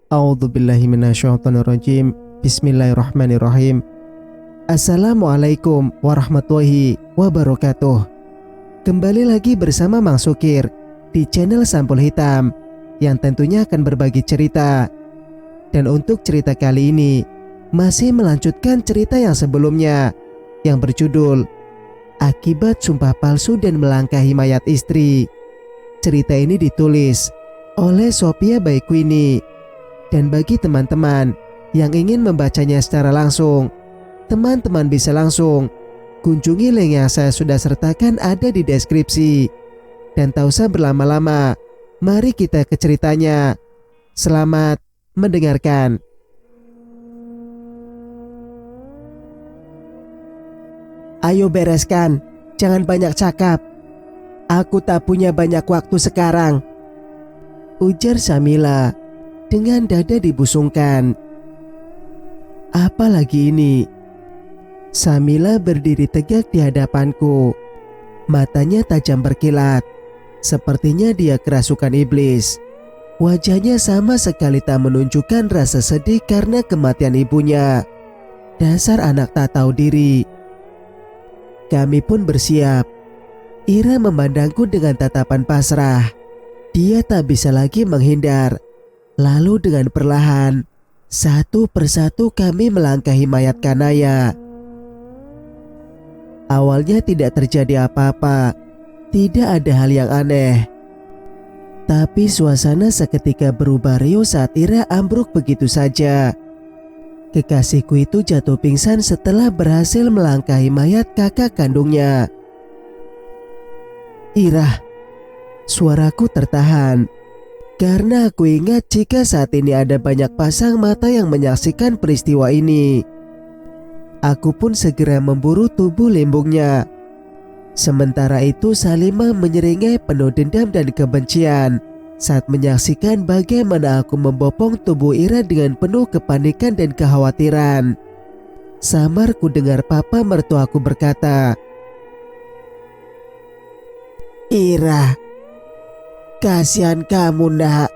A'udzubillahi minasyaitonirrajim. Bismillahirrahmanirrahim. Assalamualaikum warahmatullahi wabarakatuh. Kembali lagi bersama Mang Sukir di channel Sampul Hitam yang tentunya akan berbagi cerita. Dan untuk cerita kali ini masih melanjutkan cerita yang sebelumnya yang berjudul Akibat Sumpah Palsu dan Melangkahi Mayat Istri. Cerita ini ditulis oleh Sophia Baikwini. Dan bagi teman-teman yang ingin membacanya secara langsung, teman-teman bisa langsung kunjungi link yang saya sudah sertakan ada di deskripsi. Dan tak usah berlama-lama, mari kita ke ceritanya. Selamat mendengarkan. Ayo bereskan, jangan banyak cakap. Aku tak punya banyak waktu sekarang, ujar Samila dengan dada dibusungkan. Apalagi ini? Samila berdiri tegak di hadapanku. Matanya tajam berkilat. Sepertinya dia kerasukan iblis. Wajahnya sama sekali tak menunjukkan rasa sedih karena kematian ibunya. Dasar anak tak tahu diri. Kami pun bersiap. Ira memandangku dengan tatapan pasrah. Dia tak bisa lagi menghindar. Lalu dengan perlahan, satu persatu kami melangkahi mayat Kanaya. Awalnya tidak terjadi apa-apa, tidak ada hal yang aneh. Tapi suasana seketika berubah riuh saat Ira ambruk begitu saja. Kekasihku itu jatuh pingsan setelah berhasil melangkahi mayat kakak kandungnya. Ira, suaraku tertahan. Karena aku ingat jika saat ini ada banyak pasang mata yang menyaksikan peristiwa ini. Aku pun segera memburu tubuh limbungnya. Sementara itu Salimah menyeringai penuh dendam dan kebencian saat menyaksikan bagaimana aku membopong tubuh Ira dengan penuh kepanikan dan kekhawatiran. Samar ku dengar papa mertuaku berkata, Ira, kasihan kamu nak.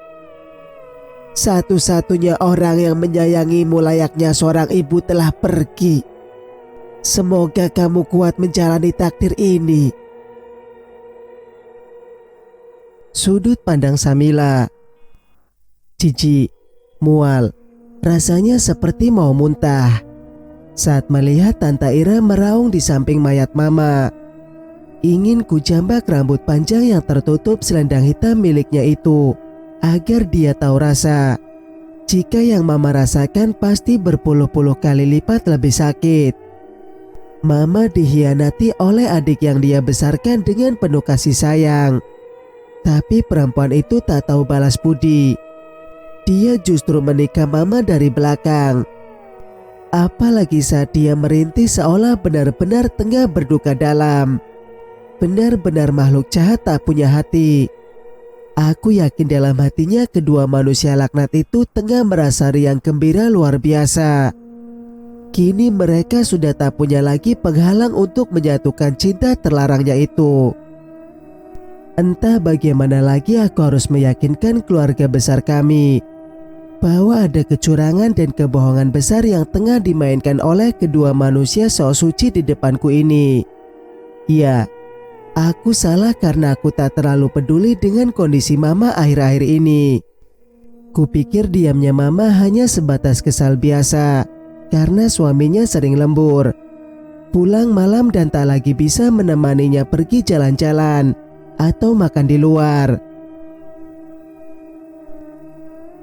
Satu-satunya orang yang menyayangimu layaknya seorang ibu telah pergi. Semoga kamu kuat menjalani takdir ini. Sudut pandang Samila. Jijik, mual, rasanya seperti mau muntah saat melihat Tante Ira meraung di samping mayat mama. Ingin ku jambak rambut panjang yang tertutup selendang hitam miliknya itu agar dia tahu rasa. Jika yang mama rasakan pasti berpuluh-puluh kali lipat lebih sakit. Mama dikhianati oleh adik yang dia besarkan dengan penuh kasih sayang. Tapi perempuan itu tak tahu balas budi. Dia justru menikam mama dari belakang. Apalagi saat dia merintih seolah benar-benar tengah berduka dalam. Benar-benar makhluk jahat tak punya hati. Aku yakin dalam hatinya kedua manusia laknat itu tengah merasa riang gembira luar biasa. Kini mereka sudah tak punya lagi penghalang untuk menyatukan cinta terlarangnya itu. Entah bagaimana lagi aku harus meyakinkan keluarga besar kami bahwa ada kecurangan dan kebohongan besar yang tengah dimainkan oleh kedua manusia sok suci di depanku ini. Ya, aku salah karena aku tak terlalu peduli dengan kondisi mama akhir-akhir ini. Kupikir diamnya mama hanya sebatas kesal biasa karena suaminya sering lembur, pulang malam dan tak lagi bisa menemaninya pergi jalan-jalan atau makan di luar.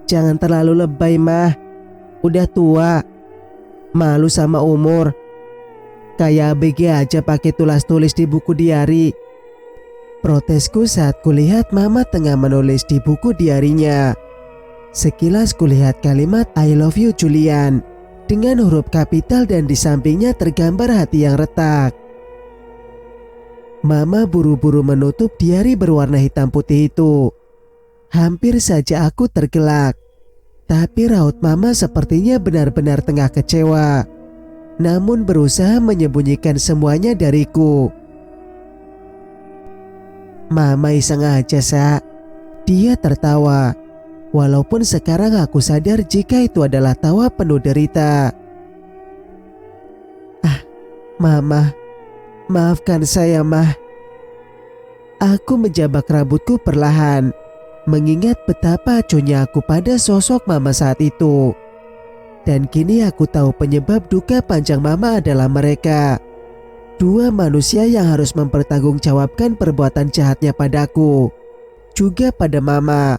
Jangan terlalu lebay mah, udah tua, malu sama umur. Kayak ABG aja pakai tulis-tulis di buku diari. Protesku saat kulihat mama tengah menulis di buku diarinya. Sekilas kulihat kalimat I love you Julian dengan huruf kapital dan di sampingnya tergambar hati yang retak. Mama buru-buru menutup diari berwarna hitam putih itu. Hampir saja aku tergelak. Tapi raut mama sepertinya benar-benar tengah kecewa. Namun berusaha menyembunyikan semuanya dariku. Mama iseng aja, Sa. Dia tertawa. Walaupun sekarang aku sadar jika itu adalah tawa penuh derita. Mama, maafkan saya, Mah. Aku menjabak rambutku perlahan, mengingat betapa acuhnya aku pada sosok mama saat itu. Dan kini aku tahu penyebab duka panjang mama adalah mereka. Dua manusia yang harus mempertanggungjawabkan perbuatan jahatnya padaku, juga pada mama.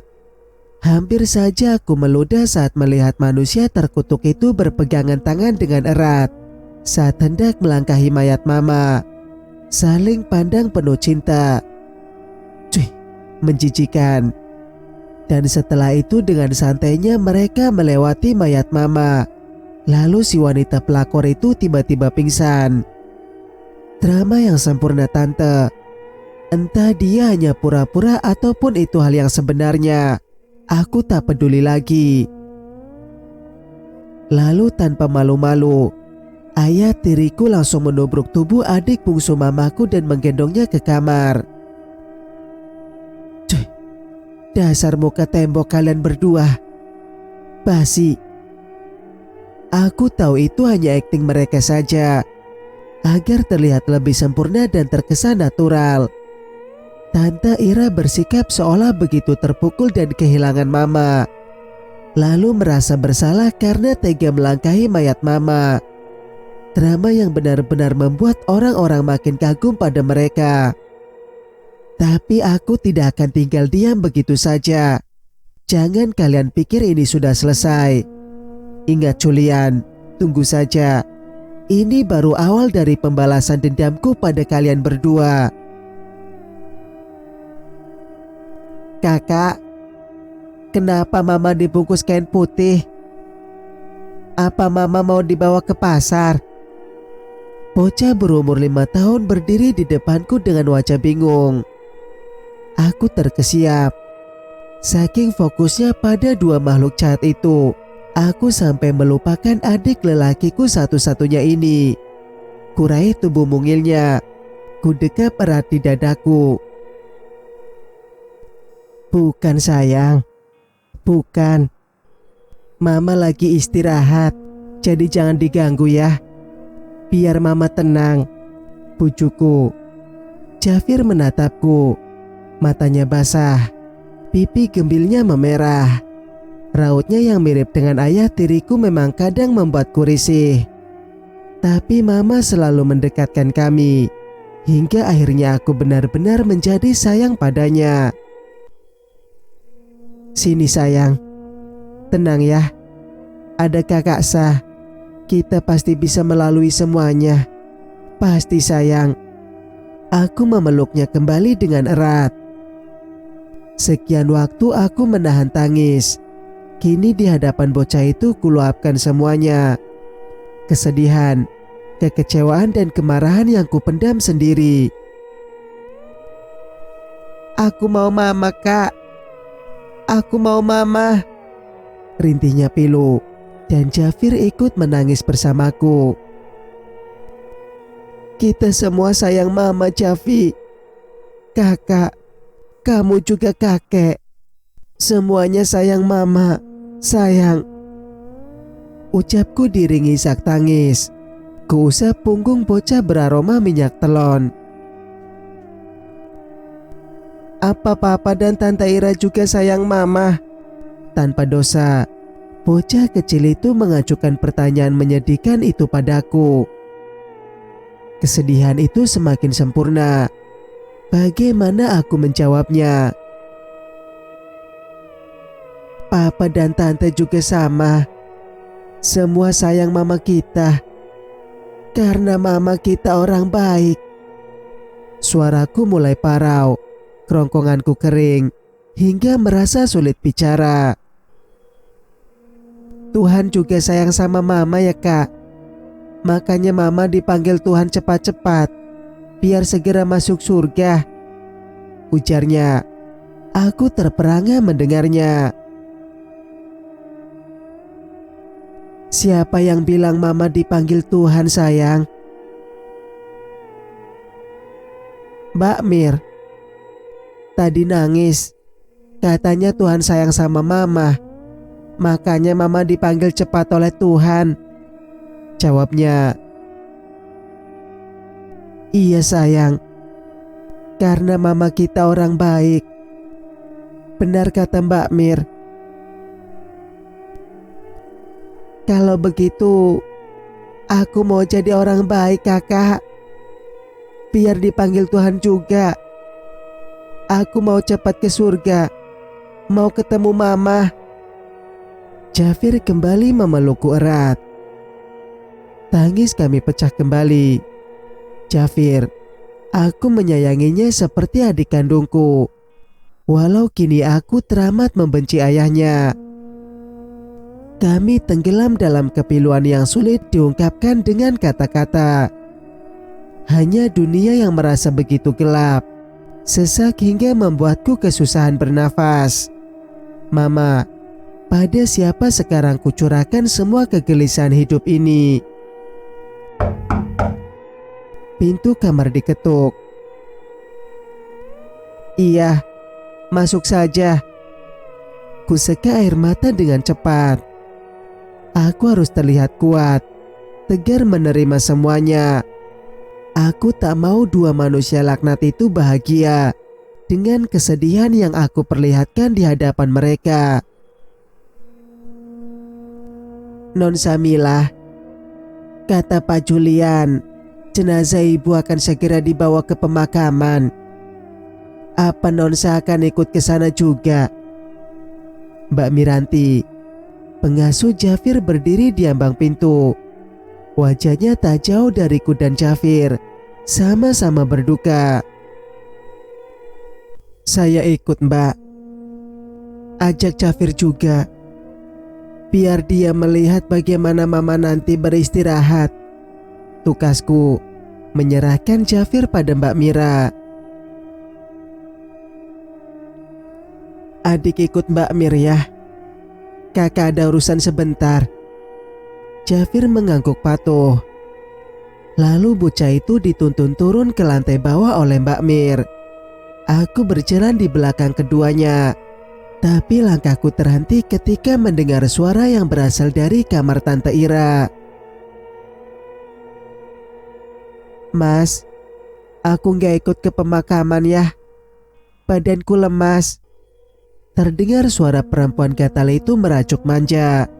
Hampir saja aku meludah saat melihat manusia terkutuk itu berpegangan tangan dengan erat saat hendak melangkahi mayat mama, saling pandang penuh cinta. Cuy, menjijikan. Dan setelah itu dengan santainya mereka melewati mayat mama. Lalu si wanita pelakor itu tiba-tiba pingsan. Drama yang sempurna tante. Entah dia hanya pura-pura ataupun itu hal yang sebenarnya. Aku tak peduli lagi. Lalu tanpa malu-malu, ayah tiriku langsung menubruk tubuh adik bungsu mamaku dan menggendongnya ke kamar. Cuy, dasar muka tembok kalian berdua. Basi. Aku tahu itu hanya akting mereka saja, agar terlihat lebih sempurna dan terkesan natural. Tante Ira bersikap seolah begitu terpukul dan kehilangan mama, lalu merasa bersalah karena tega melangkahi mayat mama. Drama yang benar-benar membuat orang-orang makin kagum pada mereka. Tapi aku tidak akan tinggal diam begitu saja. Jangan kalian pikir ini sudah selesai. Ingat Julian, tunggu saja. Ini baru awal dari pembalasan dendamku pada kalian berdua. Kakak, kenapa Mama dibungkus kain putih? Apa Mama mau dibawa ke pasar? Bocah berumur 5 tahun berdiri di depanku dengan wajah bingung. Aku terkesiap. Saking fokusnya pada dua makhluk jahat itu, aku sampai melupakan adik lelakiku satu-satunya ini. Kurai tubuh mungilnya. Kudekap erat di dadaku. Bukan sayang, bukan. Mama lagi istirahat, jadi jangan diganggu ya. Biar Mama tenang, bujuku. Jafir menatapku. Matanya basah, pipi gembilnya memerah. Rautnya yang mirip dengan ayah tiriku memang kadang membuatku risih. Tapi mama selalu mendekatkan kami, hingga akhirnya aku benar-benar menjadi sayang padanya. Sini sayang, tenang ya. Ada kakak Sah, kita pasti bisa melalui semuanya. Pasti sayang. Aku memeluknya kembali dengan erat. Sekian waktu aku menahan tangis. Kini di hadapan bocah itu kuluapkan semuanya. Kesedihan, kekecewaan dan kemarahan yang kupendam sendiri. Aku mau Mama, Kak. Aku mau Mama, rintihnya pilu, dan Jafir ikut menangis bersamaku. Kita semua sayang Mama, Jafi. Kakak, kamu juga kakek. Semuanya sayang Mama, sayang. Ucapku diringi isak tangis. Kuusap punggung bocah beraroma minyak telon. Apa Papa dan Tante Ira juga sayang Mama? Tanpa dosa, bocah kecil itu mengajukan pertanyaan menyedihkan itu padaku. Kesedihan itu semakin sempurna. Bagaimana aku menjawabnya? Papa dan Tante juga sama. Semua sayang Mama kita. Karena Mama kita orang baik. Suaraku mulai parau. Kerongkonganku kering hingga merasa sulit bicara. Tuhan juga sayang sama Mama ya Kak. Makanya Mama dipanggil Tuhan cepat-cepat, biar segera masuk surga, ujarnya. Aku terperangah mendengarnya. Siapa yang bilang Mama dipanggil Tuhan sayang? Mbak Mir. Tadi nangis. Katanya Tuhan sayang sama Mama. Makanya Mama dipanggil cepat oleh Tuhan. Jawabnya. Iya sayang, karena Mama kita orang baik. Benar kata Mbak Mir. Kalau begitu, aku mau jadi orang baik kakak. Biar dipanggil Tuhan juga. Aku mau cepat ke surga. Mau ketemu Mama. Jafir kembali memelukku erat. Tangis kami pecah kembali. Jafir, aku menyayanginya seperti adik kandungku. Walau kini aku teramat membenci ayahnya. Kami tenggelam dalam kepiluan yang sulit diungkapkan dengan kata-kata. Hanya dunia yang merasa begitu gelap, sesak hingga membuatku kesusahan bernafas. Mama, pada siapa sekarang kucurahkan semua kegelisahan hidup ini? Pintu kamar diketuk. Iya, masuk saja. Kuseka air mata dengan cepat. Aku harus terlihat kuat, tegar menerima semuanya. Aku tak mau dua manusia laknat itu bahagia dengan kesedihan yang aku perlihatkan di hadapan mereka. Non Samilah, kata Pak Julian, jenazah ibu akan segera dibawa ke pemakaman. Apa Nonsa akan ikut ke sana juga? Mbak Miranti, pengasuh Jafir, berdiri di ambang pintu. Wajahnya tak jauh dariku dan Jafir, sama-sama berduka. Saya ikut Mbak. Ajak Jafir juga. Biar dia melihat bagaimana Mama nanti beristirahat. Tugasku menyerahkan Jafir pada Mbak Mira. Adik ikut Mbak Mir ya. Kakak ada urusan sebentar. Jafir mengangguk patuh. Lalu bocah itu dituntun turun ke lantai bawah oleh Mbak Mir. Aku berjalan di belakang keduanya. Tapi langkahku terhenti ketika mendengar suara yang berasal dari kamar Tante Ira. Mas, aku gak ikut ke pemakaman ya. Badanku lemas. Terdengar suara perempuan gatal itu merajuk manja.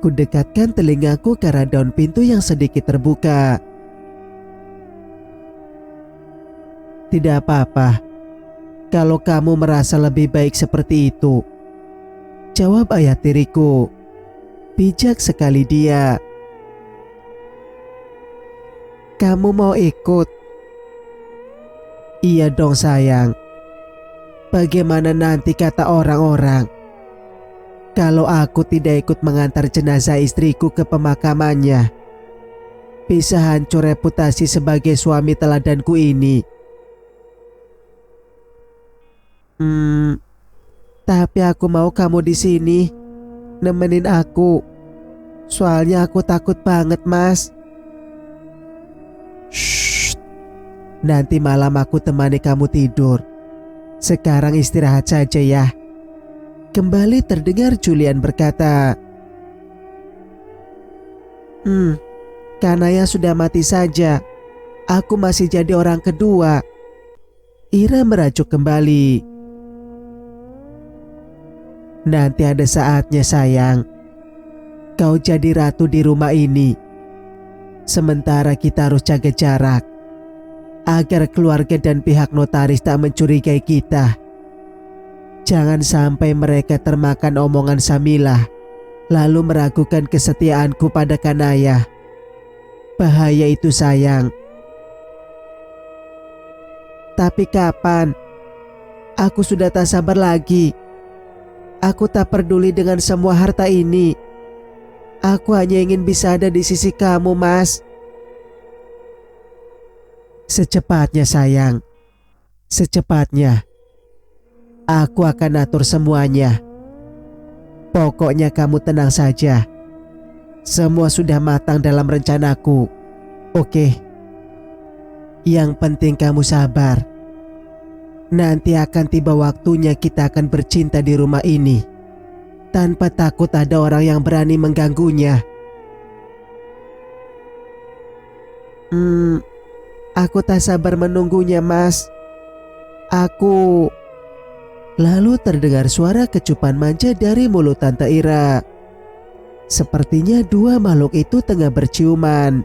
Kudekatkan telingaku ke arah daun pintu yang sedikit terbuka. Tidak apa-apa. Kalau kamu merasa lebih baik seperti itu, jawab ayah tiriku. Bijak sekali dia. Kamu mau ikut? Iya dong sayang. Bagaimana nanti kata orang-orang kalau aku tidak ikut mengantar jenazah istriku ke pemakamannya? Bisa hancur reputasi sebagai suami teladanku ini. Tapi aku mau kamu di sini nemenin aku. Soalnya aku takut banget, Mas. Shh. Nanti malam aku temani kamu tidur. Sekarang istirahat saja ya. Kembali terdengar Julian berkata. Kanaya sudah mati saja. Aku masih jadi orang kedua. Ira merajuk kembali. Nanti ada saatnya sayang. Kau jadi ratu di rumah ini. Sementara kita harus jaga jarak agar keluarga dan pihak notaris tak mencurigai kita. Jangan sampai mereka termakan omongan Samilah lalu meragukan kesetiaanku pada Kanaya. Bahaya itu sayang. Tapi kapan? Aku sudah tak sabar lagi. Aku tak peduli dengan semua harta ini. Aku hanya ingin bisa ada di sisi kamu, Mas. Secepatnya sayang. Secepatnya. Aku akan atur semuanya. Pokoknya kamu tenang saja. Semua sudah matang dalam rencanaku. Oke. Yang penting kamu sabar. Nanti akan tiba waktunya kita akan bercinta di rumah ini, tanpa takut ada orang yang berani mengganggunya. Aku tak sabar menunggunya, Mas. Aku... Lalu terdengar suara kecupan manja dari mulut Tante Ira. Sepertinya dua makhluk itu tengah berciuman.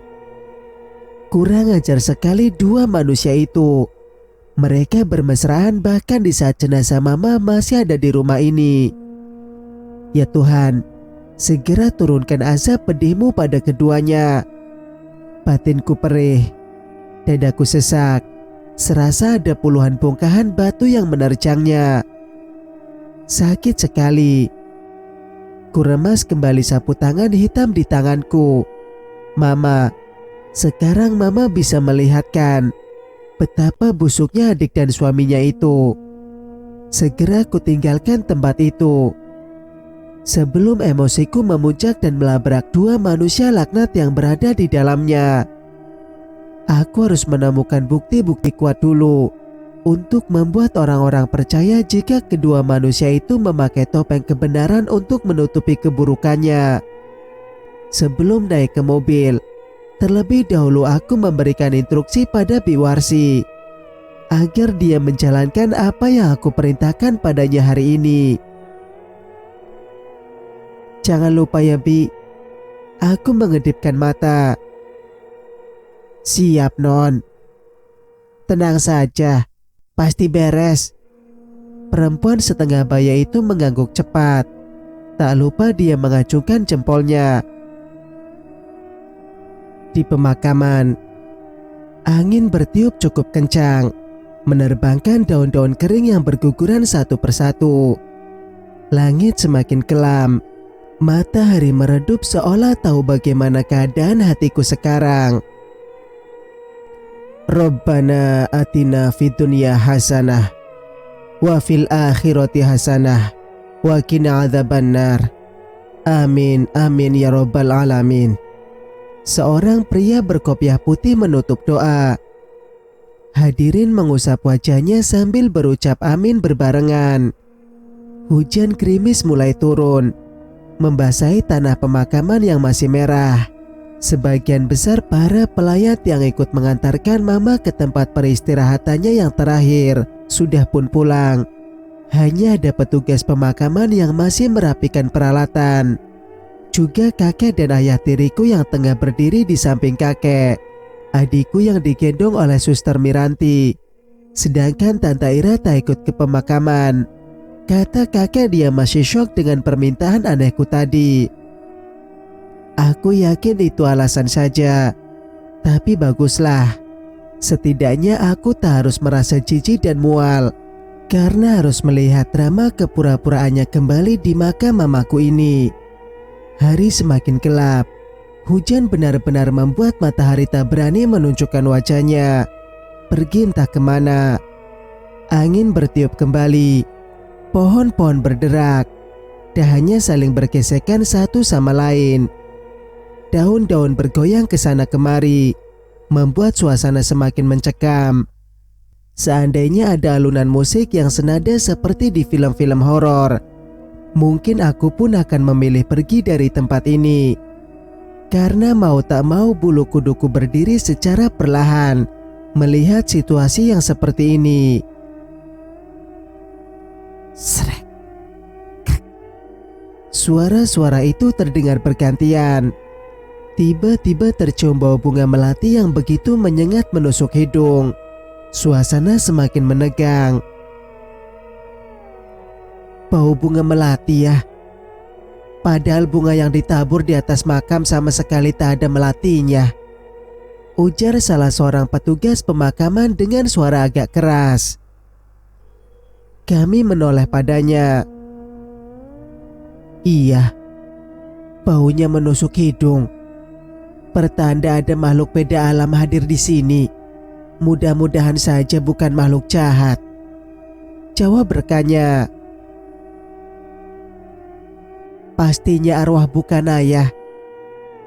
Kurang ajar sekali dua manusia itu. Mereka bermesraan bahkan di saat jenazah Mama masih ada di rumah ini. Ya Tuhan, segera turunkan azab pedihmu pada keduanya. Batinku perih, dadaku sesak, serasa ada puluhan bongkahan batu yang menerjangnya. Sakit sekali. Kuremas kembali sapu tangan hitam di tanganku. Mama, sekarang Mama bisa melihatkan betapa busuknya adik dan suaminya itu. Segera kutinggalkan tempat itu sebelum emosiku memuncak dan melabrak dua manusia laknat yang berada di dalamnya. Aku harus menemukan bukti-bukti kuat dulu untuk membuat orang-orang percaya jika kedua manusia itu memakai topeng kebenaran untuk menutupi keburukannya. Sebelum naik ke mobil, terlebih dahulu aku memberikan instruksi pada Biwarsi agar dia menjalankan apa yang aku perintahkan padanya hari ini. Jangan lupa ya Bi, aku mengedipkan mata. Siap Non. Tenang saja, pasti beres. Perempuan setengah baya itu mengangguk cepat. Tak lupa dia mengacungkan jempolnya. Di pemakaman, angin bertiup cukup kencang, menerbangkan daun-daun kering yang berguguran satu persatu. Langit semakin kelam. Matahari meredup seolah tahu bagaimana keadaan hatiku sekarang. Rabbana atina fid dunya hasanah wa fil akhirati hasanah wa qina adzabannar. Amin amin ya rabbal alamin. Seorang pria berkopiah putih menutup doa. Hadirin mengusap wajahnya sambil berucap amin berbarengan. Hujan gerimis mulai turun, membasahi tanah pemakaman yang masih merah. Sebagian besar para pelayat yang ikut mengantarkan Mama ke tempat peristirahatannya yang terakhir sudah pun pulang. Hanya ada petugas pemakaman yang masih merapikan peralatan. Juga kakek dan ayah tiriku yang tengah berdiri di samping kakek. Adikku yang digendong oleh Suster Miranti. Sedangkan Tante Ira tak ikut ke pemakaman. Kata kakek dia masih syok dengan permintaan anehku tadi. Aku yakin itu alasan saja. Tapi baguslah. Setidaknya aku tak harus merasa jijik dan mual karena harus melihat drama kepura-puraannya kembali di makam mamaku ini. Hari semakin gelap. Hujan benar-benar membuat matahari tak berani menunjukkan wajahnya. Pergi entah kemana. Angin bertiup kembali. Pohon-pohon berderak. Dahannya saling bergesekan satu sama lain. Daun-daun bergoyang ke sana kemari, membuat suasana semakin mencekam. Seandainya ada alunan musik yang senada seperti di film-film horor, mungkin aku pun akan memilih pergi dari tempat ini. Karena mau tak mau bulu kuduku berdiri secara perlahan melihat situasi yang seperti ini. Srek. Suara-suara itu terdengar bergantian. Tiba-tiba tercium bau bunga melati yang begitu menyengat menusuk hidung. Suasana semakin menegang. Bau bunga melati ya? Padahal bunga yang ditabur di atas makam sama sekali tak ada melatinya. Ujar salah seorang petugas pemakaman dengan suara agak keras. Kami menoleh padanya. Iya, baunya menusuk hidung. Pertanda ada makhluk beda alam hadir di sini. Mudah-mudahan saja bukan makhluk jahat. Jawab rekannya. Pastinya arwah bukan ayah.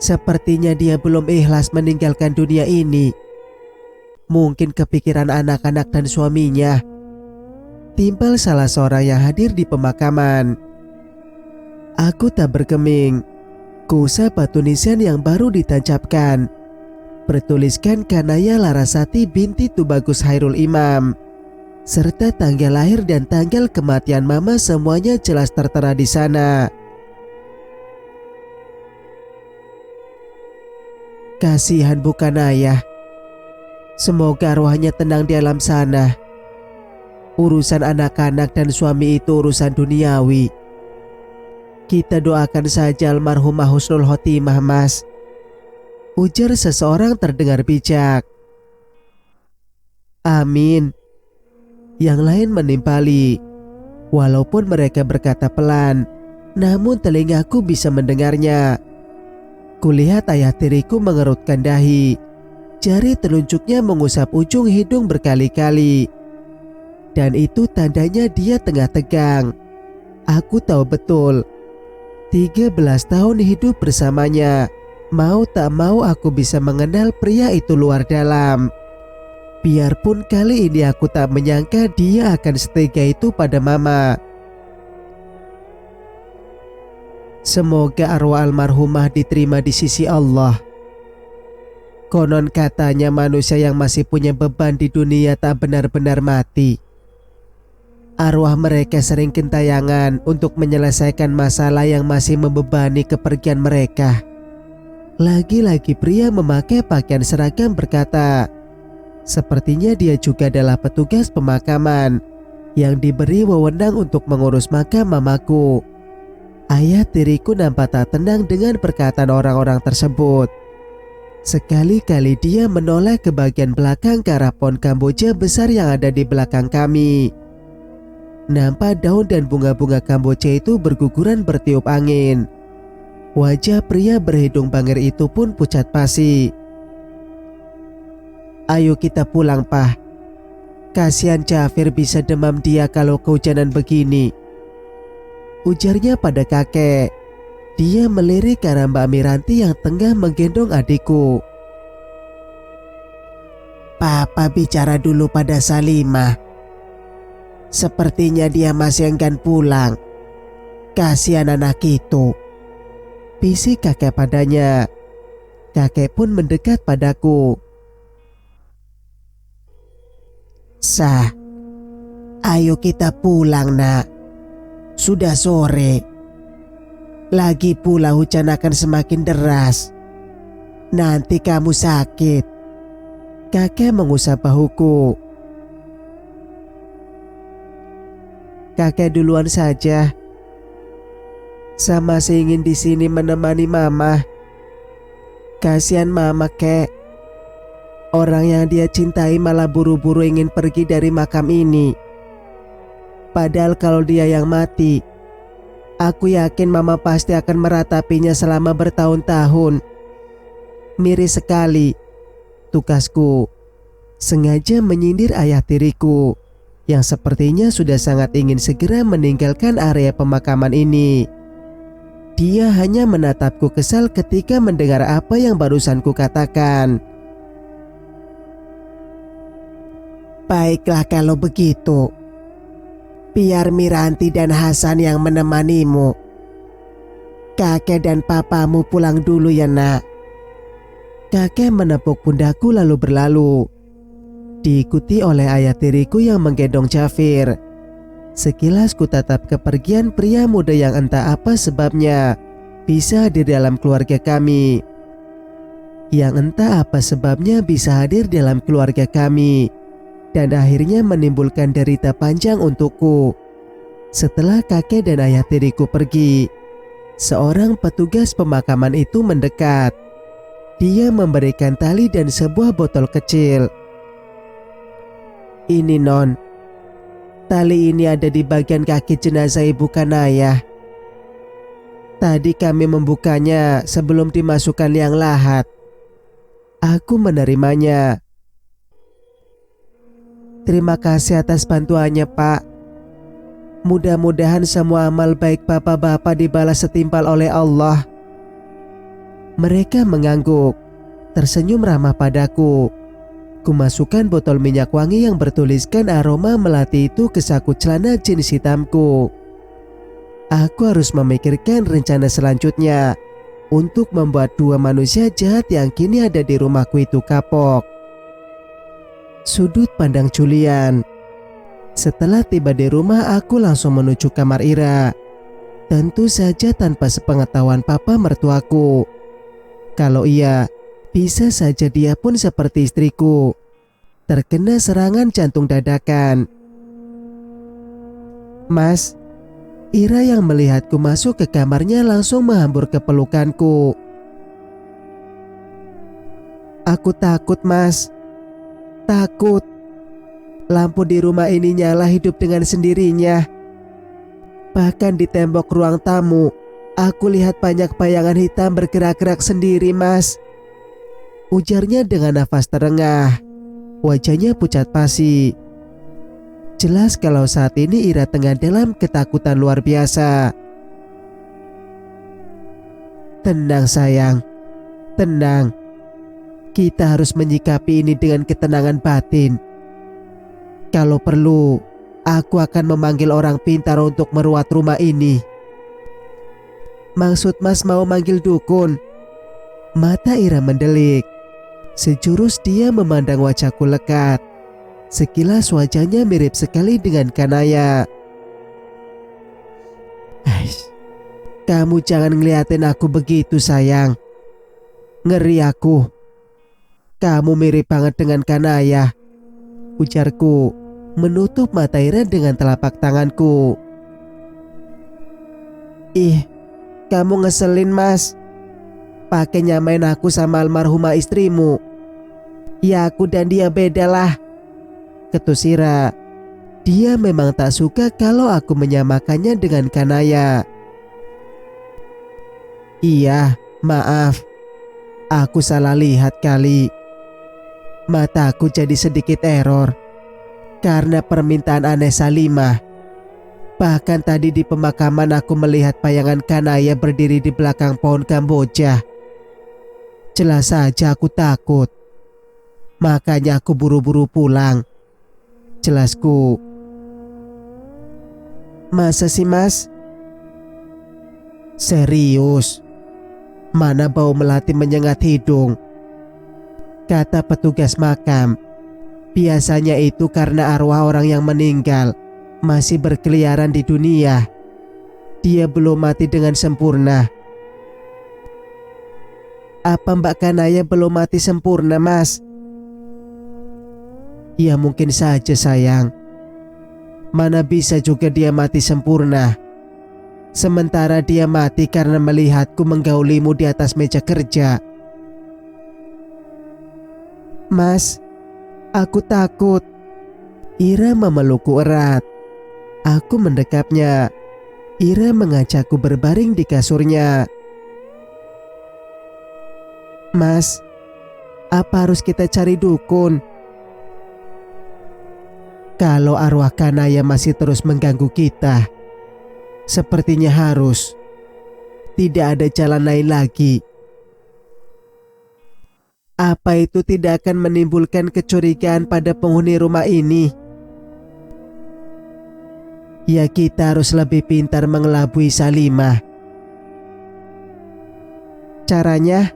Sepertinya dia belum ikhlas meninggalkan dunia ini. Mungkin kepikiran anak-anak dan suaminya. timpal salah seorang yang hadir di pemakaman. Aku tak bergeming. Kuusap batu nisan yang baru ditancapkan. Bertuliskan Kanaya Larasati binti Tubagus Hairul Imam. Serta tanggal lahir dan tanggal kematian mama semuanya jelas tertera di sana. Kasihan bukan ayah. Semoga arwahnya tenang di alam sana. Urusan anak-anak dan suami itu urusan duniawi. Kita doakan saja almarhumah husnul khotimah, Mas. Ujar seseorang terdengar bijak. Amin. Yang lain menimpali. Walaupun mereka berkata pelan, namun telingaku bisa mendengarnya. Kulihat ayah tiriku mengerutkan dahi. Jari telunjuknya mengusap ujung hidung berkali-kali. Dan itu tandanya dia tengah tegang. Aku tahu betul. 13 tahun hidup bersamanya. Mau tak mau aku bisa mengenal pria itu luar dalam. Biarpun kali ini aku tak menyangka dia akan setega itu pada mama. Semoga arwah almarhumah diterima di sisi Allah. Konon katanya manusia yang masih punya beban di dunia tak benar-benar mati. Arwah mereka sering gentayangan untuk menyelesaikan masalah yang masih membebani kepergian mereka. Lagi-lagi pria memakai pakaian seragam berkata, sepertinya dia juga adalah petugas pemakaman yang diberi wewenang untuk mengurus makam mamaku. Ayah tiriku nampak tak tenang dengan perkataan orang-orang tersebut. Sekali-kali dia menoleh ke bagian belakang ke arah pohon kamboja besar yang ada di belakang kami. Nampak daun dan bunga-bunga kamboja itu berguguran bertiup angin. Wajah pria berhidung bangir itu pun pucat pasi. Ayo kita pulang, Pak. Kasihan Jafir bisa demam dia kalau kehujanan begini. Ujarnya pada kakek. Dia melirik ke arah Mbak Miranti yang tengah menggendong adikku. Papa bicara dulu pada Salimah. Sepertinya dia masih enggan pulang. Kasihan anak itu. Bisik kakek padanya. Kakek pun mendekat padaku. Sah, ayo kita pulang, nak. Sudah sore. Lagi pula hujan akan semakin deras. Nanti kamu sakit. Kakek mengusap bahuku. Kakek duluan saja. Sama masih ingin di sini menemani mama. Kasihan mama, kek. Orang yang dia cintai malah buru-buru ingin pergi dari makam ini. Padahal kalau dia yang mati, aku yakin mama pasti akan meratapinya selama bertahun-tahun. Miris sekali. Tukasku sengaja menyindir ayah tiriku yang sepertinya sudah sangat ingin segera meninggalkan area pemakaman ini. Dia hanya menatapku kesal ketika mendengar apa yang barusan ku katakan. Baiklah kalau begitu. Biar Miranti dan Hasan yang menemanimu. Kakek dan papamu pulang dulu ya, nak. Kakek menepuk pundakku lalu berlalu. Diikuti oleh ayah tiriku yang menggendong Jafir. Sekilas ku tatap kepergian pria muda yang entah apa sebabnya bisa hadir dalam keluarga kami. Yang entah apa sebabnya bisa hadir dalam keluarga kami. Dan akhirnya menimbulkan derita panjang untukku. Setelah kakek dan ayah tiriku pergi, seorang petugas pemakaman itu mendekat. Dia memberikan tali dan sebuah botol kecil. Ini, Non. Tali ini ada di bagian kaki jenazah Ibu Kanaya. Tadi kami membukanya sebelum dimasukkan liang lahat. Aku menerimanya. Terima kasih atas bantuannya, Pak. Mudah-mudahan semua amal baik bapak-bapak dibalas setimpal oleh Allah. Mereka mengangguk, tersenyum ramah padaku. Kumasukkan botol minyak wangi yang bertuliskan aroma melati itu ke saku celana jeans hitamku. Aku harus memikirkan rencana selanjutnya untuk membuat dua manusia jahat yang kini ada di rumahku itu kapok. Sudut pandang Julian. Setelah tiba di rumah, aku langsung menuju kamar Ira. Tentu saja tanpa sepengetahuan papa mertuaku. Kalau iya, bisa saja dia pun seperti istriku, terkena serangan jantung dadakan. Mas, Ira yang melihatku masuk ke kamarnya langsung menghambur ke pelukanku. Aku takut, Mas. Takut. Lampu di rumah ini nyala hidup dengan sendirinya. Bahkan di tembok ruang tamu, aku lihat banyak bayangan hitam bergerak-gerak sendiri, Mas. Ujarnya dengan nafas terengah. Wajahnya pucat pasi. Jelas kalau saat ini Ira tengah dalam ketakutan luar biasa. Tenang sayang, tenang. Kita harus menyikapi ini dengan ketenangan batin. Kalau perlu, aku akan memanggil orang pintar untuk meruat rumah ini. Maksud Mas mau manggil dukun? Mata Ira mendelik. Sejurus dia memandang wajahku lekat. Sekilas wajahnya mirip sekali dengan Kanaya. Kamu jangan ngeliatin aku begitu sayang. Ngeri aku. Kamu mirip banget dengan Kanaya, ujarku, menutup mata Ira dengan telapak tanganku. Ih, kamu ngeselin, Mas. Pakai nyamain aku sama almarhumah istrimu. Ya aku dan dia bedalah, ketus Ira. Dia memang tak suka kalau aku menyamakannya dengan Kanaya. Iya, maaf. Aku salah lihat kali. Mataku jadi sedikit error karena permintaan aneh Salimah. Bahkan tadi di pemakaman aku melihat bayangan Kanaya berdiri di belakang pohon Kamboja. Jelas saja aku takut. Makanya aku buru-buru pulang. Jelasku. Masa sih, Mas? Serius. Mana bau melati menyengat hidung? Kata petugas makam, biasanya itu karena arwah orang yang meninggal masih berkeliaran di dunia. Dia belum mati dengan sempurna. Apa Mbak Kanaya belum mati sempurna, Mas? Ya mungkin saja sayang. Mana bisa juga dia mati sempurna. Sementara dia mati karena melihatku menggaulimu di atas meja kerja. Mas, aku takut. Ira memelukku erat. Aku mendekapnya. Ira mengajakku berbaring di kasurnya. Mas, apa harus kita cari dukun? Kalau arwah Kanaya masih terus mengganggu kita, sepertinya harus. Tidak ada jalan lain lagi. Apa itu tidak akan menimbulkan kecurigaan pada penghuni rumah ini? Ya kita harus lebih pintar mengelabui Salimah. Caranya?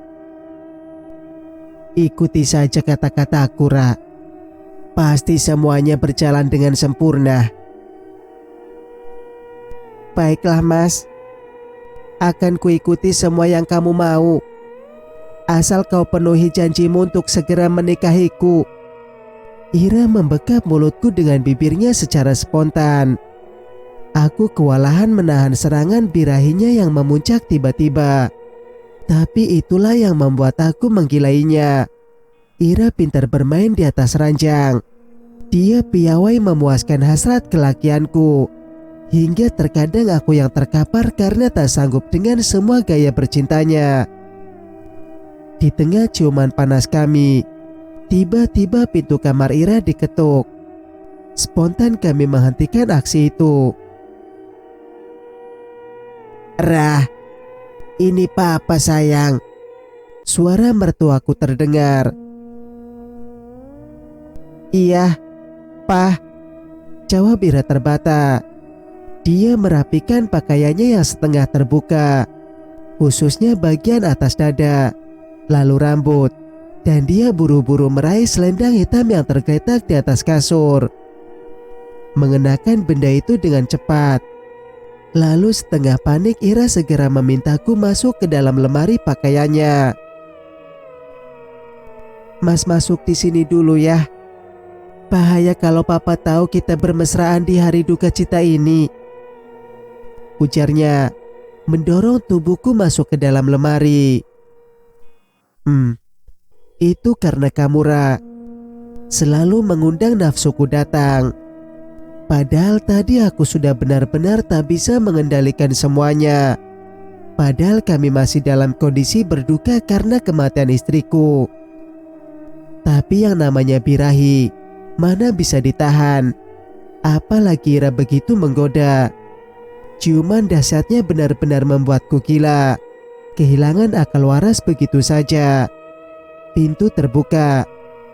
Ikuti saja kata-kataku, Ra. Pasti semuanya berjalan dengan sempurna. Baiklah, Mas. Akan kuikuti semua yang kamu mau. Asal kau penuhi janjimu untuk segera menikahiku. Ira membekap mulutku dengan bibirnya secara spontan. Aku kewalahan menahan serangan birahinya yang memuncak tiba-tiba. Tapi itulah yang membuat aku menggilainya. Ira pintar bermain di atas ranjang. Dia piawai memuaskan hasrat kelakianku. Hingga terkadang aku yang terkapar karena tak sanggup dengan semua gaya bercintanya. Di tengah ciuman panas kami, tiba-tiba pintu kamar Ira diketuk. Spontan kami menghentikan aksi itu. Rah, ini papa sayang. Suara mertuaku terdengar. Iya, Pah, jawab Ira terbata. Dia merapikan pakaiannya yang setengah terbuka, khususnya bagian atas dada, lalu rambut, dan dia buru-buru meraih selendang hitam yang tergeletak di atas kasur. Mengenakan benda itu dengan cepat. Lalu setengah panik Ira segera memintaku masuk ke dalam lemari pakaiannya. Mas masuk di sini dulu ya. Bahaya kalau papa tahu kita bermesraan di hari duka cita ini, ujarnya, mendorong tubuhku masuk ke dalam lemari. Itu karena kamu, Ra. Selalu mengundang nafsuku datang. Padahal tadi aku sudah benar-benar tak bisa mengendalikan semuanya. Padahal kami masih dalam kondisi berduka karena kematian istriku. Tapi yang namanya birahi, mana bisa ditahan. Apalagi Ira begitu menggoda. Ciuman dahsyatnya benar-benar membuatku gila. Kehilangan akal waras begitu saja. Pintu terbuka.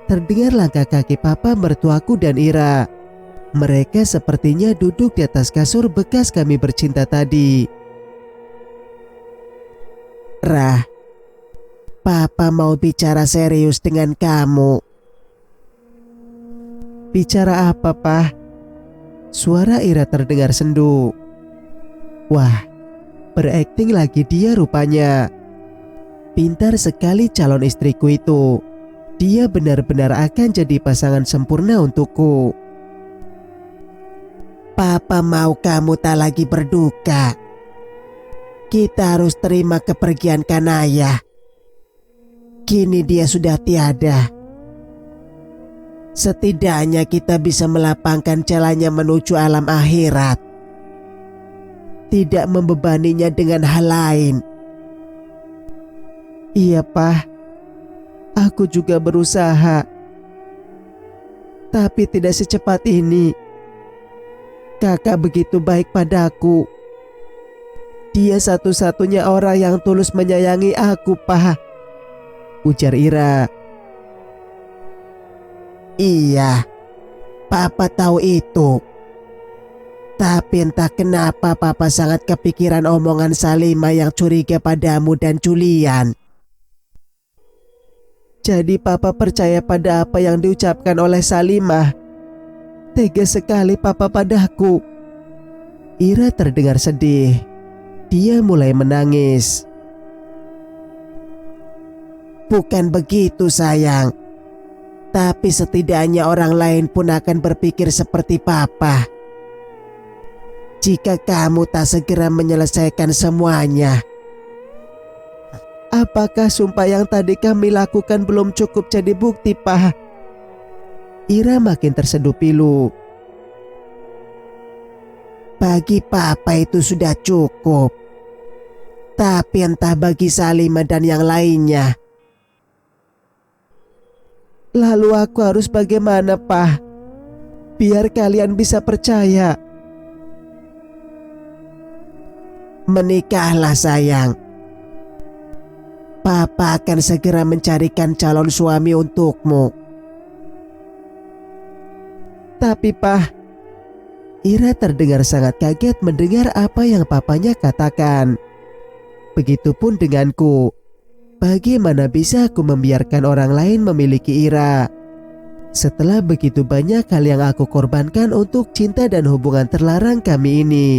Terdengar langkah kaki papa mertuaku dan Ira. Mereka sepertinya duduk di atas kasur bekas kami bercinta tadi. Rah, papa mau bicara serius dengan kamu. Bicara apa, Pah? Suara Ira terdengar sendu. Wah, berakting lagi dia rupanya. Pintar sekali calon istriku itu. Dia benar-benar akan jadi pasangan sempurna untukku. Papa mau kamu tak lagi berduka. Kita harus terima kepergian Kanaya. Kini dia sudah tiada. Setidaknya kita bisa melapangkan jalannya menuju alam akhirat. Tidak membebaninya dengan hal lain. Iya, Pah. Aku juga berusaha. Tapi tidak secepat ini. Kakak begitu baik padaku. Dia satu-satunya orang yang tulus menyayangi aku, Pah, ujar Ira. Iya, Papa tahu itu. Tapi entah kenapa Papa sangat kepikiran omongan Salima yang curiga padamu dan Julian. Jadi Papa percaya pada apa yang diucapkan oleh Salimah. Tega sekali Papa padaku. Ira terdengar sedih. Dia mulai menangis. Bukan begitu, sayang. Tapi setidaknya orang lain pun akan berpikir seperti Papa. Jika kamu tak segera menyelesaikan semuanya. Apakah sumpah yang tadi kami lakukan belum cukup jadi bukti, Pak? Ira makin terseduh pilu. Bagi Papa itu sudah cukup. Tapi entah bagi Salima dan yang lainnya. Lalu aku harus bagaimana, Pak? Biar kalian bisa percaya. Menikahlah, sayang. Papa akan segera mencarikan calon suami untukmu. Tapi, Pak, Ira terdengar sangat kaget mendengar apa yang papanya katakan. Begitupun denganku. Bagaimana bisa aku membiarkan orang lain memiliki Ira? Setelah begitu banyak hal yang aku korbankan untuk cinta dan hubungan terlarang kami ini.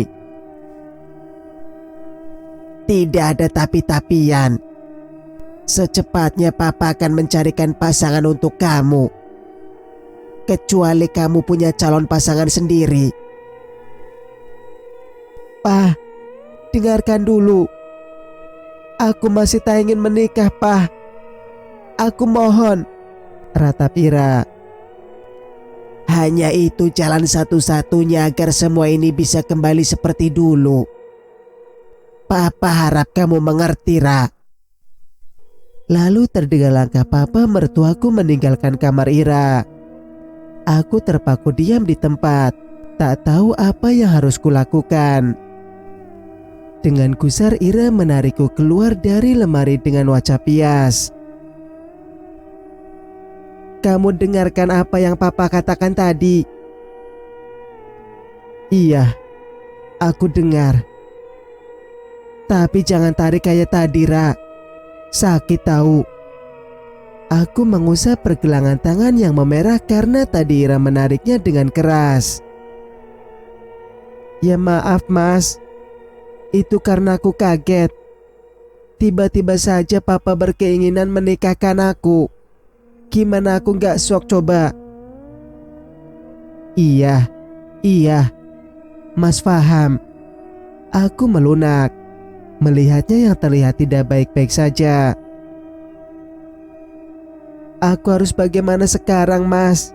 Tidak ada tapi-tapian. Secepatnya Papa akan mencarikan pasangan untuk kamu. Kecuali kamu punya calon pasangan sendiri. Pak, dengarkan dulu. Aku masih tak ingin menikah, Pak. Aku mohon, ratap Ira. Hanya itu jalan satu-satunya agar semua ini bisa kembali seperti dulu. Papa harap kamu mengerti, Ra. Lalu terdengar langkah Papa mertuaku meninggalkan kamar Ira. Aku terpaku diam di tempat, tak tahu apa yang harus kulakukan. Dengan gusar Ira menarikku keluar dari lemari dengan wajah pias. kamu dengarkan apa yang papa katakan tadi? Iya, aku dengar. Tapi jangan tarik kayak tadi, Ra. Sakit tahu. Aku mengusap pergelangan tangan yang memerah karena tadi Ira menariknya dengan keras. Ya maaf mas, itu karena aku kaget. Tiba-tiba saja papa berkeinginan menikahkan aku. Gimana aku gak shock coba? Iya, mas paham. Aku melunak, melihatnya yang terlihat tidak baik-baik saja. Aku harus bagaimana sekarang mas?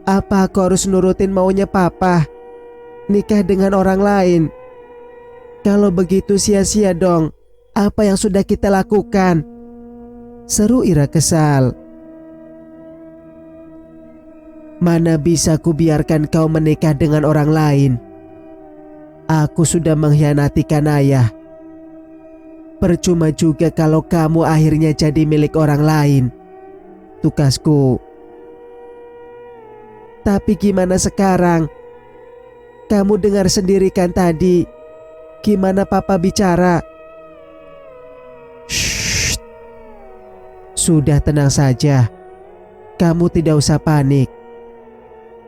Apa aku harus nurutin maunya papa? Nikah dengan orang lain? Kalau begitu sia-sia dong apa yang sudah kita lakukan, seru Ira kesal. Mana bisa ku biarkan kau menikah dengan orang lain? Aku sudah mengkhianati Kanaya. Percuma juga kalau kamu akhirnya jadi milik orang lain, tukasku. Tapi gimana sekarang? Kamu dengar sendiri kan tadi gimana papa bicara? Shh. Sudah tenang saja. Kamu tidak usah panik.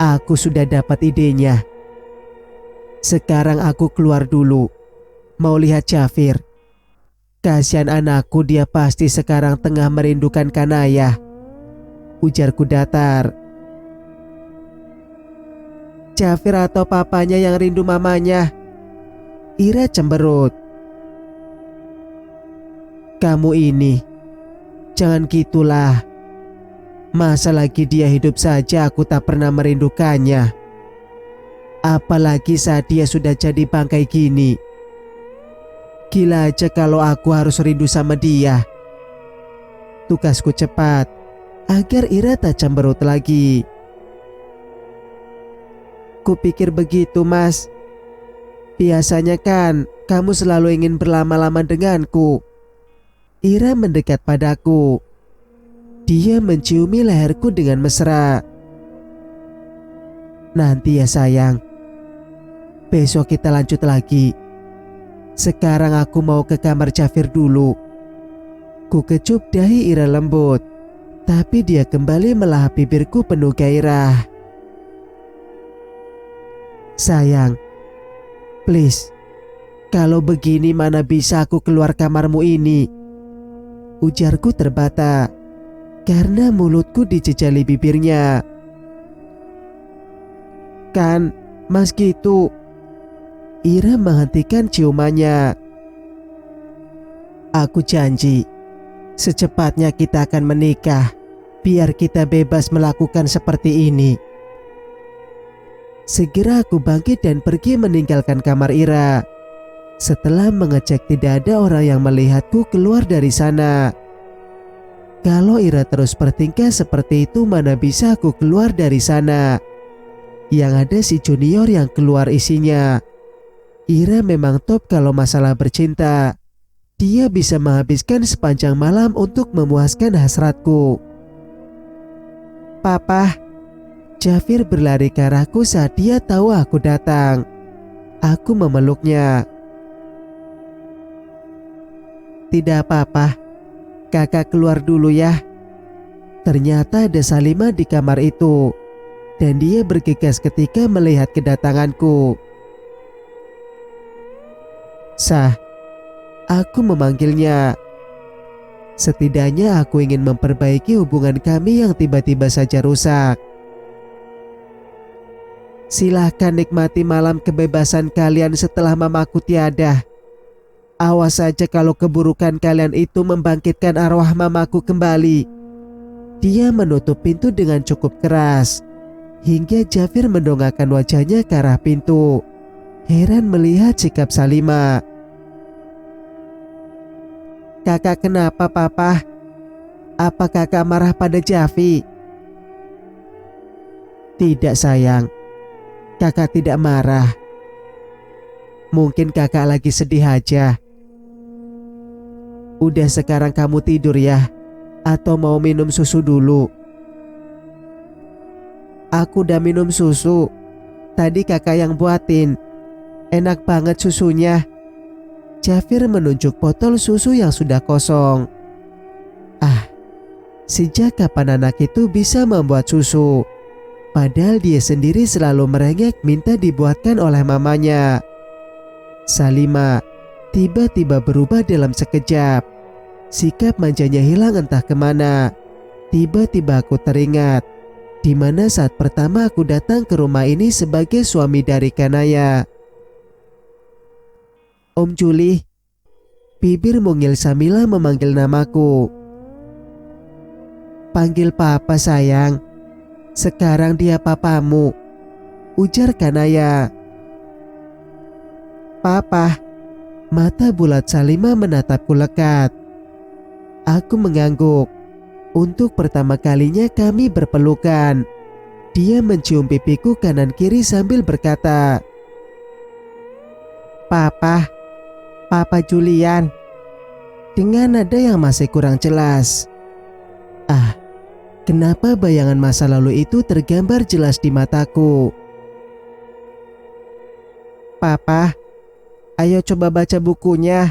Aku sudah dapat idenya. Sekarang aku keluar dulu. Mau lihat Jafir. Kasihan anakku, dia pasti sekarang tengah merindukan Kanaya, ujarku datar. Jafir atau papanya yang rindu mamanya? Ira cemberut. Kamu ini, jangan gitulah. Masa lagi dia hidup saja aku tak pernah merindukannya. Apalagi saat dia sudah jadi bangkai gini. Gila aja kalau aku harus rindu sama dia. Tugasku cepat agar Ira tak cemberut lagi. Kupikir begitu mas. Biasanya kan kamu selalu ingin berlama-lama denganku. Ira mendekat padaku. Dia menciumi leherku dengan mesra. Nanti ya sayang. Besok kita lanjut lagi. Sekarang aku mau ke kamar Jafir dulu. Ku kecup dahi Ira lembut, tapi dia kembali melahap bibirku penuh gairah. Sayang, please. Kalau begini mana bisa aku keluar kamarmu ini? Ujarku terbata karena mulutku dijejali bibirnya. Kan mas gitu. Ira menghentikan ciumannya. Aku janji secepatnya kita akan menikah, biar kita bebas melakukan seperti ini. Segera aku bangkit dan pergi meninggalkan kamar Ira. Setelah mengecek tidak ada orang yang melihatku keluar dari sana. Kalau Ira terus bertingkah seperti itu, mana bisa aku keluar dari sana. Yang ada si junior yang keluar isinya. Ira memang top kalau masalah bercinta. Dia bisa menghabiskan sepanjang malam untuk memuaskan hasratku. Papa. Jafir berlari ke arahku saat dia tahu aku datang. Aku memeluknya. Tidak apa-apa. Kakak keluar dulu ya. Ternyata ada Salima di kamar itu, dan dia bergegas ketika melihat kedatanganku. Sah, aku memanggilnya. Setidaknya aku ingin memperbaiki hubungan kami yang tiba-tiba saja rusak. Silahkan nikmati malam kebebasan kalian setelah mamaku tiada. Awas saja kalau keburukan kalian itu membangkitkan arwah mamaku kembali. Dia menutup pintu dengan cukup keras, hingga Jafir mendongakkan wajahnya ke arah pintu, heran melihat sikap Salima. Kakak kenapa papa? Apa kakak marah pada Jafi? Tidak sayang, kakak tidak marah. Mungkin kakak lagi sedih aja. Udah sekarang kamu tidur ya, atau mau minum susu dulu? Aku udah minum susu. Tadi kakak yang buatin. Enak banget susunya. Jafir menunjuk botol susu yang sudah kosong. Sejak kapan anak itu bisa membuat susu? Padahal dia sendiri selalu merengek minta dibuatkan oleh mamanya. Salimah tiba-tiba berubah dalam sekejap. Sikap manjanya hilang entah kemana. Tiba-tiba aku teringat di mana saat pertama aku datang ke rumah ini sebagai suami dari Kanaya. Om Juli. Bibir mungil Samila memanggil namaku. Panggil papa sayang. Sekarang dia papamu, ujar Kanaya. Papa. Mata bulat Salimah menatapku lekat. Aku mengangguk. Untuk pertama kalinya kami berpelukan. Dia mencium pipiku kanan kiri sambil berkata, Papa, Papa Julian. Dengan nada yang masih kurang jelas. Kenapa bayangan masa lalu itu tergambar jelas di mataku? Papa, ayo coba baca bukunya.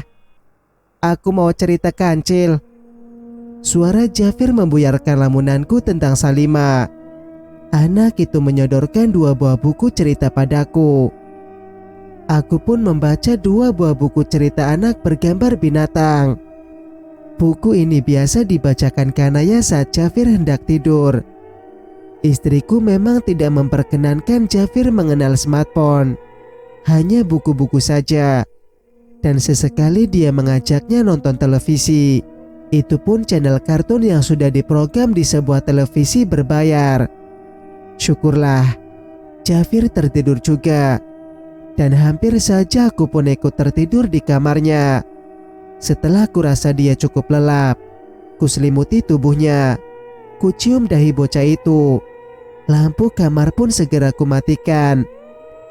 Aku mau cerita kancil. Suara Jafir membuyarkan lamunanku tentang Salimah. Anak itu menyodorkan 2 buah buku cerita padaku. Aku pun membaca 2 buah buku cerita anak bergambar binatang. Buku ini biasa dibacakan Kanaya saat Jafir hendak tidur. Istriku memang tidak memperkenankan Jafir mengenal smartphone. Hanya buku-buku saja. Dan sesekali dia mengajaknya nonton televisi. Itu pun channel kartun yang sudah diprogram di sebuah televisi berbayar. Syukurlah, Jafir tertidur juga. Dan hampir saja aku pun ikut tertidur di kamarnya. Setelah kurasa dia cukup lelap, kuselimuti tubuhnya. Kucium dahi bocah itu. Lampu kamar pun segera kumatikan.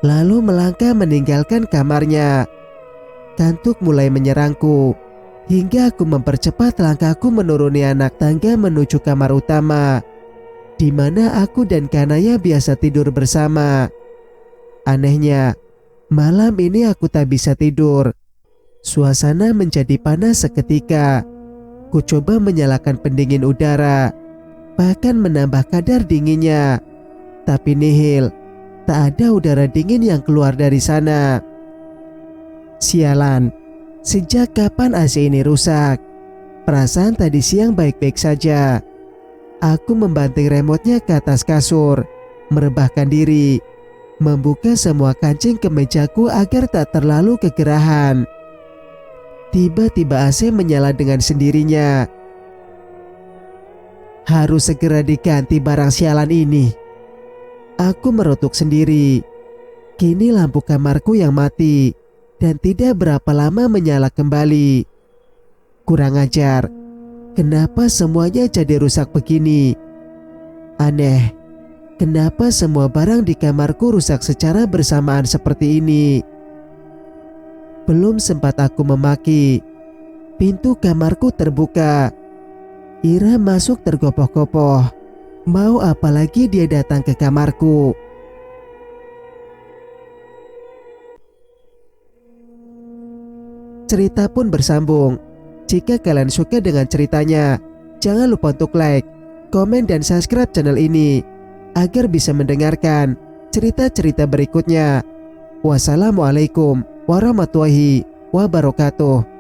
Lalu melangkah meninggalkan kamarnya. Kantuk mulai menyerangku. Hingga aku mempercepat langkahku menuruni anak tangga menuju kamar utama, di mana aku dan Kanaya biasa tidur bersama. Anehnya, malam ini aku tak bisa tidur. Suasana menjadi panas seketika. Ku coba menyalakan pendingin udara, bahkan menambah kadar dinginnya. Tapi nihil, tak ada udara dingin yang keluar dari sana. Sialan, sejak kapan AC ini rusak? Perasaan tadi siang baik-baik saja. Aku membanting remote-nya ke atas kasur, merebahkan diri, membuka semua kancing kemejaku agar tak terlalu kegerahan. Tiba-tiba AC menyala dengan sendirinya. Harus segera diganti barang sialan ini. Aku merotok sendiri. Kini lampu kamarku yang mati dan tidak berapa lama menyala kembali. Kurang ajar. Kenapa semuanya jadi rusak begini? Aneh. Kenapa semua barang di kamarku rusak secara bersamaan seperti ini? Belum sempat aku memaki, pintu kamarku terbuka. Ira masuk tergopoh-gopoh. Mau apa lagi dia datang ke kamarku? Cerita pun bersambung. Jika kalian suka dengan ceritanya, jangan lupa untuk like, komen, dan subscribe channel ini agar bisa mendengarkan cerita-cerita berikutnya. Wassalamualaikum warahmatullahi wabarakatuh.